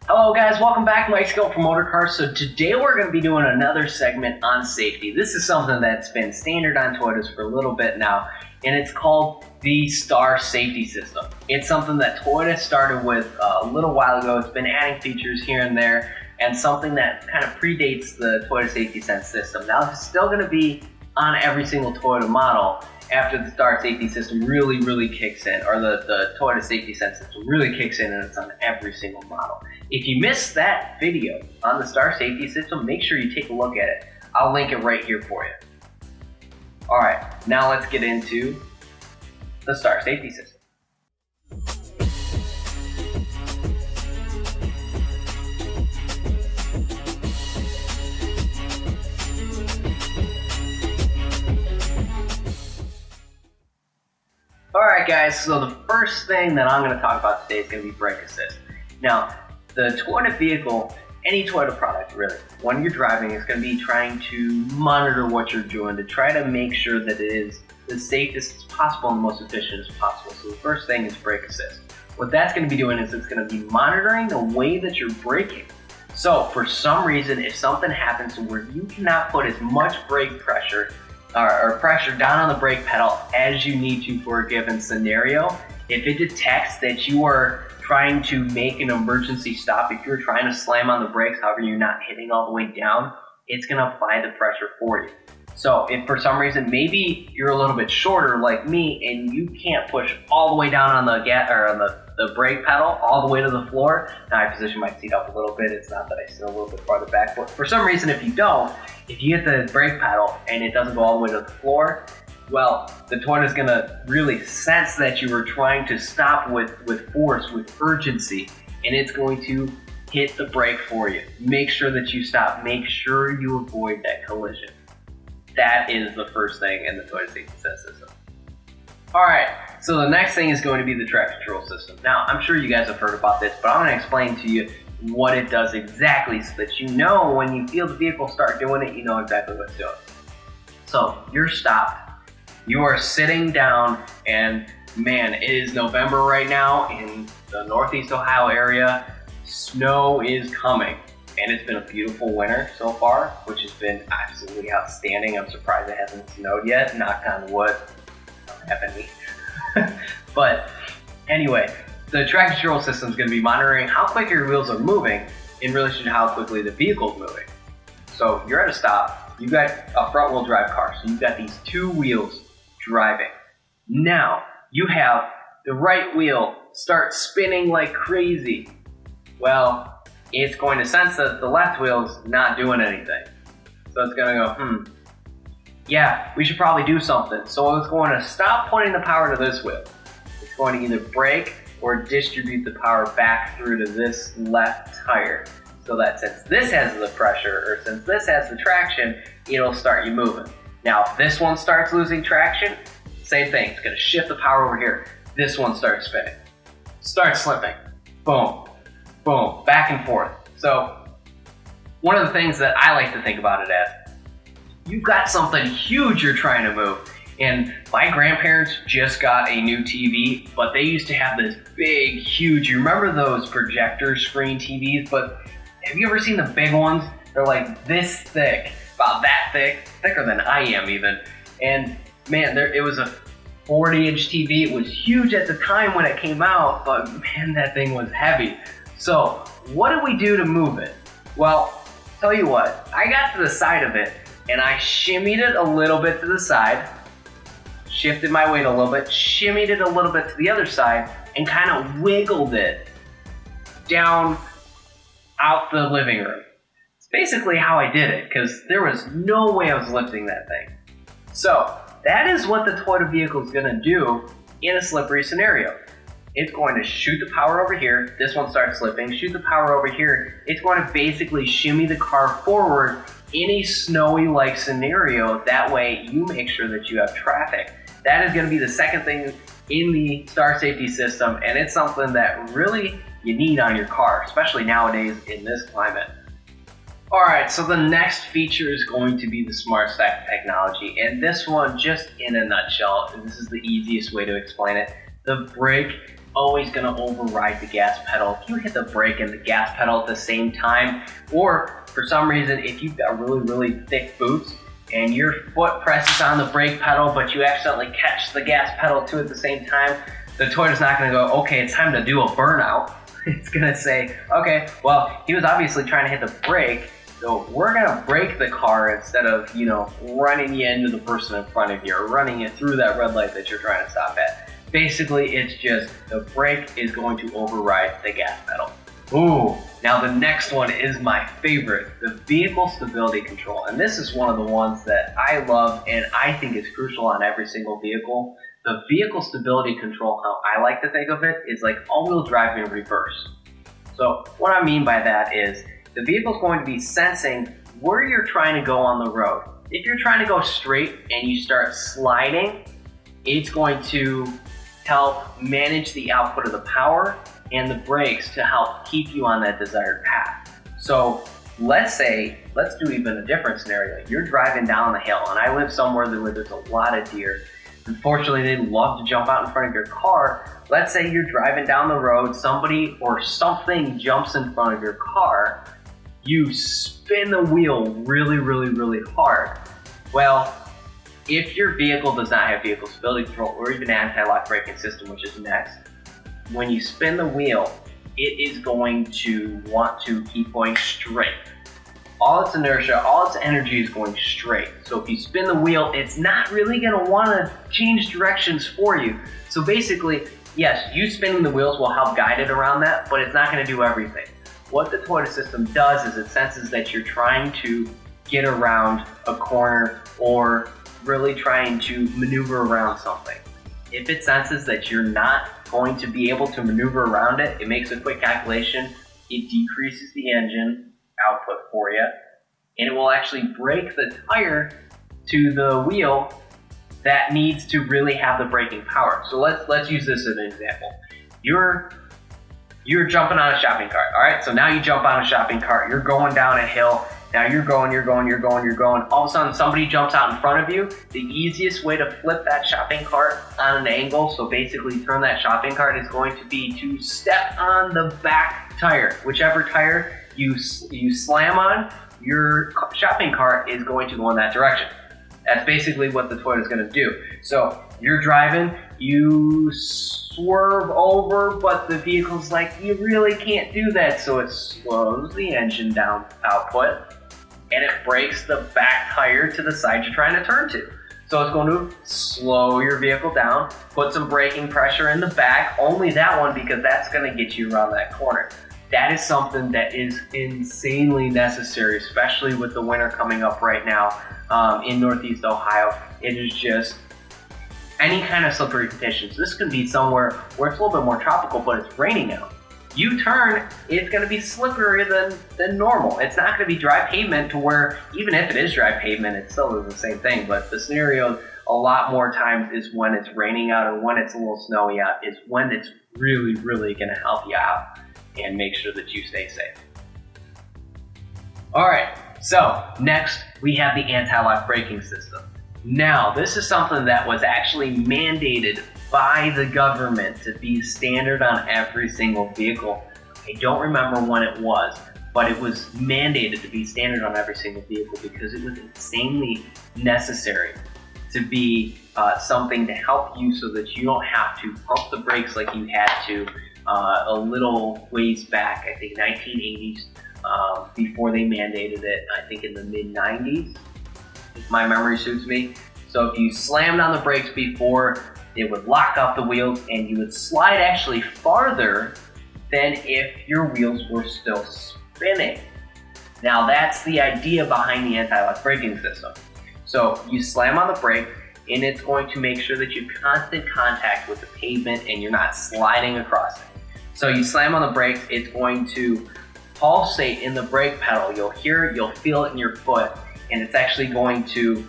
Hello guys, welcome back. Mike Skill from Motor Cars. So today we're going to be doing another segment on safety. This is something that's been standard on Toyotas for a little bit now, and it's called the Star Safety System. It's something that Toyota started with a little while ago. It's been adding features here and there, and something that kind of predates the Toyota Safety Sense system. Now it's still going to be on every single Toyota model after the Star Safety System really kicks in, or the Toyota Safety Sense system really kicks in, and it's on every single model. If you missed that video on the Star Safety System, make sure you take a look at it. I'll link it right here for you. Alright, now let's get into the Star Safety System. Alright guys, so the first thing that I'm going to talk about today is going to be brake assist. Now, the Toyota vehicle, any Toyota product really, when you're driving, is going to be trying to monitor what you're doing to try to make sure that it is the safest as possible and the most efficient as possible. So the first thing is brake assist. What that's going to be doing is it's going to be monitoring the way that you're braking. So for some reason, if something happens where you cannot put as much brake pressure or pressure down on the brake pedal as you need to for a given scenario, if it detects that you are trying to make an emergency stop, if you're trying to slam on the brakes, however you're not hitting all the way down, it's going to apply the pressure for you. So if for some reason maybe you're a little bit shorter like me and you can't push all the way down on the the brake pedal all the way to the floor, now I position my seat up a little bit. It's not that I sit a little bit farther back, but for some reason if you hit the brake pedal and it doesn't go all the way to the floor, well, the Toyota is going to really sense that you were trying to stop with force, with urgency, and it's going to hit the brake for you. Make sure that you stop. Make sure you avoid that collision. That is the first thing in the Toyota Safety Sense system. Alright, so the next thing is going to be the traction control system. Now, I'm sure you guys have heard about this, but I'm going to explain to you what it does exactly so that you know when you feel the vehicle start doing it, you know exactly what it's doing. So, you're stopped. You are sitting down, and man, it is November right now in the Northeast Ohio area. Snow is coming, and it's been a beautiful winter so far, which has been absolutely outstanding. I'm surprised it hasn't snowed yet, knock on wood. I don't have any. But anyway, the traction control system is going to be monitoring how quick your wheels are moving in relation to how quickly the vehicle is moving. So you're at a stop, you've got a front wheel drive car, so you've got these two wheels driving. Now, you have the right wheel start spinning like crazy. Well, it's going to sense that the left wheel's not doing anything. So it's going to go, yeah, we should probably do something. So it's going to stop putting the power to this wheel. It's going to either brake or distribute the power back through to this left tire. So that since this has the pressure, or since this has the traction, it'll start you moving. Now, if this one starts losing traction, same thing. It's going to shift the power over here. This one starts spinning. Starts slipping. Boom. Boom. Back and forth. So, one of the things that I like to think about it as, you've got something huge you're trying to move. And my grandparents just got a new TV, but they used to have this big, huge, you remember those projector screen TVs? But have you ever seen the big ones? They're like this thick. About that thick, thicker than I am even. And man, it was a 40-inch TV. It was huge at the time when it came out, but man, that thing was heavy. So what did we do to move it? Well, tell you what, I got to the side of it and I shimmied it a little bit to the side, shifted my weight a little bit, shimmied it a little bit to the other side, and kind of wiggled it down out the living room. Basically how I did it, because there was no way I was lifting that thing. So that is what the Toyota vehicle is going to do in a slippery scenario. It's going to shoot the power over here, this one starts slipping, shoot the power over here, it's going to basically shimmy the car forward in a snowy like scenario. That way you make sure that you have traffic. That is going to be the second thing in the Star Safety System, and it's something that really you need on your car, especially nowadays in this climate. Alright, so the next feature is going to be the Smart Spec technology, and this one, just in a nutshell, and this is the easiest way to explain it, the brake always going to override the gas pedal. If you hit the brake and the gas pedal at the same time, or for some reason, if you've got really, really thick boots and your foot presses on the brake pedal, but you accidentally catch the gas pedal too at the same time, the Toyota's not going to go, okay, it's time to do a burnout. It's going to say, okay, well, he was obviously trying to hit the brake, so we're going to brake the car instead of, running you into the person in front of you or running you through that red light that you're trying to stop at. Basically, it's just the brake is going to override the gas pedal. Ooh, now the next one is my favorite, the vehicle stability control. And this is one of the ones that I love and I think is crucial on every single vehicle. The vehicle stability control, how I like to think of it, is like all-wheel drive in reverse. So what I mean by that is the vehicle's going to be sensing where you're trying to go on the road. If you're trying to go straight and you start sliding, it's going to help manage the output of the power and the brakes to help keep you on that desired path. So let's do even a different scenario. You're driving down the hill, and I live somewhere where there's a lot of deer. Unfortunately, they love to jump out in front of your car. Let's say you're driving down the road, somebody or something jumps in front of your car. You spin the wheel really, really, really hard. Well, if your vehicle does not have vehicle stability control or even anti-lock braking system, which is next, when you spin the wheel, it is going to want to keep going straight. All its inertia, all its energy is going straight. So if you spin the wheel, it's not really going to want to change directions for you. So basically, yes, you spinning the wheels will help guide it around that, but it's not going to do everything. What the Toyota system does is it senses that you're trying to get around a corner or really trying to maneuver around something. If it senses that you're not going to be able to maneuver around it, it makes a quick calculation, it decreases the engine output for you, and it will actually brake the tire to the wheel that needs to really have the braking power. So let's use this as an example. You're jumping on a shopping cart, all right? So now you jump on a shopping cart, you're going down a hill, now you're going. All of a sudden, somebody jumps out in front of you. The easiest way to flip that shopping cart on an angle, so basically turn that shopping cart, is going to be to step on the back tire. Whichever tire you slam on, your shopping cart is going to go in that direction. That's basically what the Toyota is going to do. So you're driving, you swerve over, but the vehicle's like, you really can't do that. So it slows the engine down output, and it brakes the back tire to the side you're trying to turn to. So it's going to slow your vehicle down, put some braking pressure in the back, only that one, because that's going to get you around that corner. That is something that is insanely necessary, especially with the winter coming up right now in Northeast Ohio. It is just any kind of slippery conditions. This can be somewhere where it's a little bit more tropical, but it's raining out. You turn, it's going to be slipperier than normal. It's not going to be dry pavement to where, even if it is dry pavement, it still is the same thing. But the scenario a lot more times is when it's raining out or when it's a little snowy out, is when it's really, really going to help you out and make sure that you stay safe. All right, so next we have the anti-lock braking system. Now, this is something that was actually mandated by the government to be standard on every single vehicle. I don't remember when it was, but it was mandated to be standard on every single vehicle because it was insanely necessary to be something to help you so that you don't have to pump the brakes like you had to a little ways back, I think 1980s, before they mandated it, I think in the mid-90s, if my memory suits me. So if you slammed on the brakes before, it would lock up the wheels and you would slide actually farther than if your wheels were still spinning. Now that's the idea behind the anti-lock braking system. So you slam on the brake and it's going to make sure that you have constant contact with the pavement and you're not sliding across it. So you slam on the brakes, it's going to pulsate in the brake pedal. You'll hear it, you'll feel it in your foot, and it's actually going to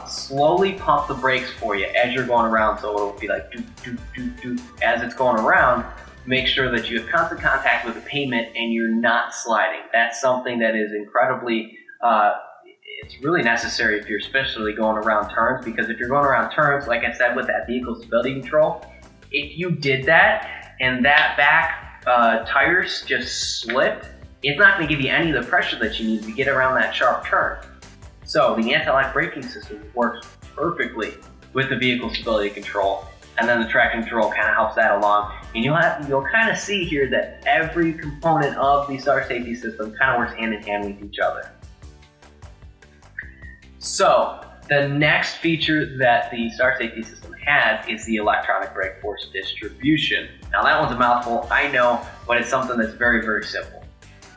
slowly pump the brakes for you as you're going around. So it'll be like doop, doop, doop, doop as it's going around. Make sure that you have constant contact with the pavement and you're not sliding. That's something that is incredibly, it's really necessary if you're especially going around turns, because if you're going around turns, like I said with that vehicle stability control, if you did that, and that back tires just slipped, it's not going to give you any of the pressure that you need to get around that sharp turn. So the anti-lock braking system works perfectly with the vehicle stability control, and then the traction control kind of helps that along. And you'll kind of see here that every component of the start safety system kind of works hand in hand with each other. So the next feature that the start safety system has is the electronic brake force distribution. Now that one's a mouthful, I know, but it's something that's very, very simple.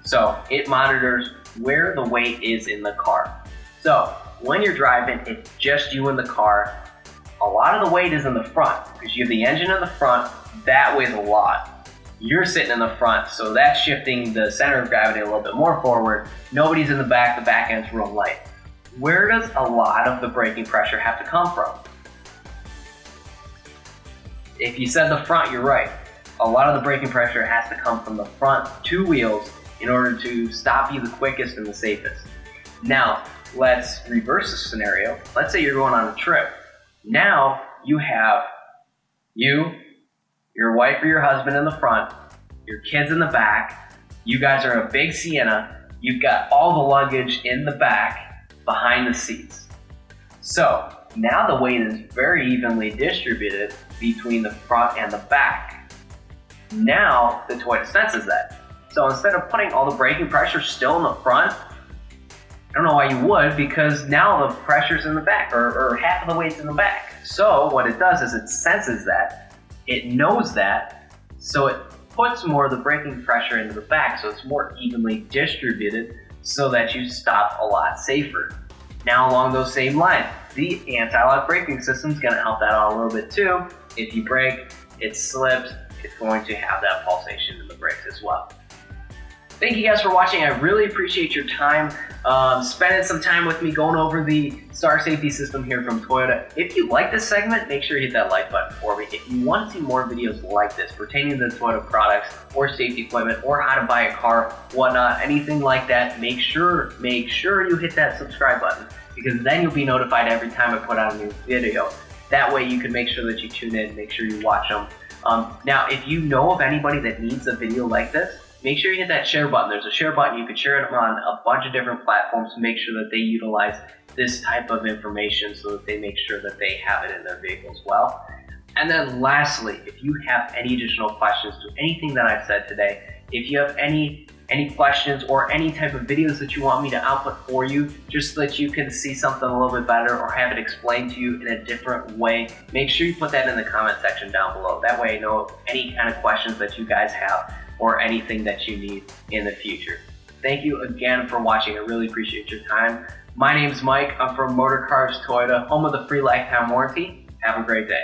So it monitors where the weight is in the car. So when you're driving, it's just you in the car. A lot of the weight is in the front because you have the engine in the front. That weighs a lot. You're sitting in the front, so that's shifting the center of gravity a little bit more forward. Nobody's in the back end's real light. Where does a lot of the braking pressure have to come from? If you said the front, you're right. A lot of the braking pressure has to come from the front two wheels in order to stop you the quickest and the safest. Now, let's reverse the scenario. Let's say you're going on a trip. Now you have you, your wife or your husband in the front, your kids in the back. You guys are in a big Sienna. You've got all the luggage in the back behind the seats. So now the weight is very evenly distributed between the front and the back. Now the Toyota senses that. So instead of putting all the braking pressure still in the front, I don't know why you would, because now the pressure's in the back, or half of the weight's in the back. So what it does is it senses that, it knows that, so it puts more of the braking pressure into the back, so it's more evenly distributed so that you stop a lot safer. Now along those same lines, the anti-lock braking system is going to help that out a little bit too. If you brake, it slips, it's going to have that pulsation in the brakes as well. Thank you guys for watching. I really appreciate your time, spending some time with me going over the start safety system here from Toyota. If you like this segment, make sure you hit that like button for me. If you want to see more videos like this pertaining to the Toyota products or safety equipment or how to buy a car, whatnot, anything like that, make sure you hit that subscribe button, because then you'll be notified every time I put out a new video. That way you can make sure that you tune in, make sure you watch them. Now, if you know of anybody that needs a video like this, make sure you hit that share button. There's a share button. You can share it on a bunch of different platforms to make sure that they utilize this type of information so that they make sure that they have it in their vehicle as well. And then lastly, if you have any additional questions to anything that I've said today, if you have any questions or any type of videos that you want me to output for you, just so that you can see something a little bit better or have it explained to you in a different way, make sure you put that in the comment section down below. That way I know any kind of questions that you guys have or anything that you need in the future. Thank you again for watching. I really appreciate your time. My name's Mike. I'm from Motor Cars Toyota, home of the free lifetime warranty. Have a great day.